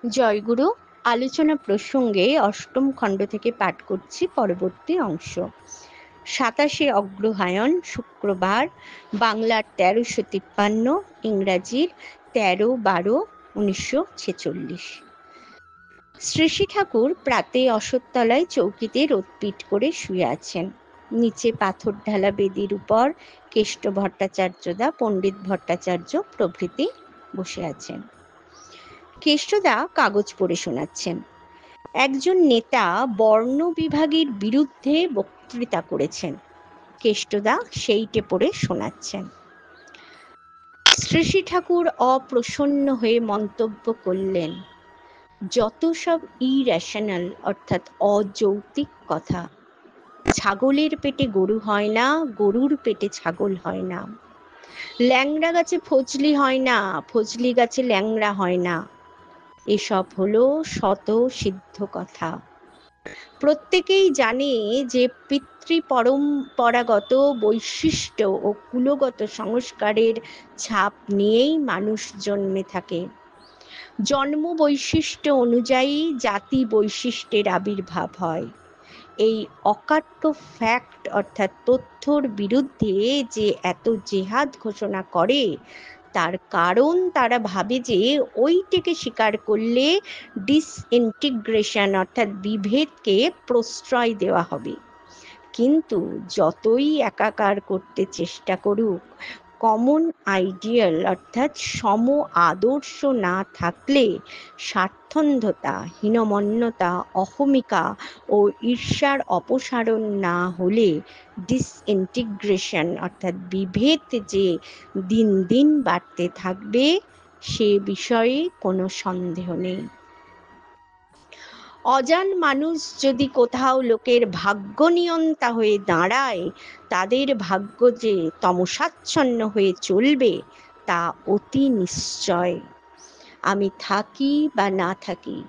জয়গুরু। আলোচনা প্রসঙ্গে অষ্টম খণ্ড থেকে পাঠ করছি পরবর্তী অংশ। 27 অগ্রহায়ণ শুক্রবার, বাংলার 1353, ইংরাজির 13/12/1946। শ্রী শ্রী ঠাকুর প্রাতে অশ্বত্থতলায় চৌকিতে রোদপিট করে শুয়ে আছেন। নিচে পাথর ঢালা বেদির উপর কেষ্ট ভট্টাচার্যদা, পণ্ডিত ভট্টাচার্য প্রভৃতি বসে আছেন। কেষ্টদা কাগজ পড়ে শোনাচ্ছেন। একজন নেতা বর্ণ বিভাগের বিরুদ্ধে বক্তৃতা করেছেন। কেষ্টদা সেইটে পড়ে শোনাচ্ছেন। শ্রী শ্রী ঠাকুর অপ্রসন্ন হয়ে মন্তব্য করলেন, যত সব ইরেশনাল অর্থাৎ অযৌক্তিক কথা। ছাগলের পেটে গরু হয় না, গরুর পেটে ছাগল হয় না। ল্যাংড়া গাছে ফজলি হয় না, ফজলি গাছে ল্যাংড়া হয় না। এসব হলো শত সিদ্ধ কথা। প্রত্যেকেই জানে যে পিতৃপরম্পরাগত বৈশিষ্ট্য ও কুলগত সংস্কারের ছাপ নিয়েই মানুষ জন্মে থাকে। জন্ম বৈশিষ্ট্য অনুযায়ী জাতি বৈশিষ্ট্যের আবির্ভাব হয়। এই অকাট্য ফ্যাক্ট অর্থাৎ তথ্যর বিরুদ্ধে যে এত জেহাদ ঘোষণা করে, তার কারণ তারা ভাবে যে ওইটাকে স্বীকার করলে ডিসইন্টিগ্রেশন অর্থাৎ বিভেদকে প্রশ্রয় দেওয়া হবে। কিন্তু যতই একাকার করতে চেষ্টা করুক, কমন আইডিয়াল অর্থাৎ সম আদর্শ না থাকলে, স্বার্থন্ধতা, হীনমন্যতা, অহমিকা ও ঈর্ষার অপসারণ না হলে ডিসইন্টিগ্রেশন অর্থাৎ বিভেদ যে দিন দিন বাড়তে থাকবে, সে বিষয়ে কোনো সন্দেহ নেই। অজান মানুষ যদি কোথাও লোকের ভাগ্য নিয়ন্তা হয়ে দাঁড়ায়, তাদের ভাগ্য যে তমসাচ্ছন্ন হয়ে চলবে তা অতি নিশ্চয়। আমি থাকি বা না থাকি,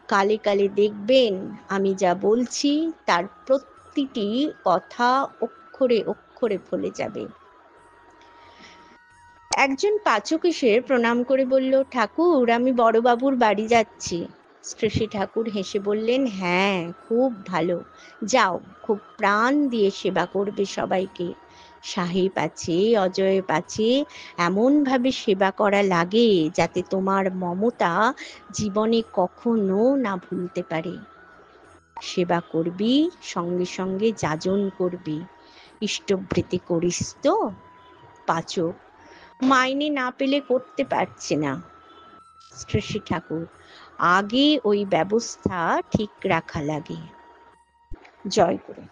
কালে কালে দেখবেন আমি যা বলছি তার প্রতিটি কথা অক্ষরে অক্ষরে ফলে যাবে। একজন পাচক এসে প্রণাম করে বলল, ঠাকুর, আমি বড়বাবুর বাড়ি যাচ্ছি। শ্রী শ্রী ঠাকুর হেসে বললেন, হ্যাঁ, খুব ভালো, যাও, খুব প্রাণ দিয়ে সেবা করবে সবাইকে। সাহেব আছে, অজয়েব আছে, এমনভাবে সেবা করা লাগে যাতে তোমার মমতা জীবনে কখনো না ভুলতে পারে। সেবা করবি, সঙ্গে সঙ্গে যাজন করবি। ইষ্টভৃতি করিস তো? পাচক, মাইনে না পেলে করতে পারছে না। শ্রী শ্রী ঠাকুর, আগে ওই ব্যবস্থা ঠিক রাখা লাগে। জয় গুরু।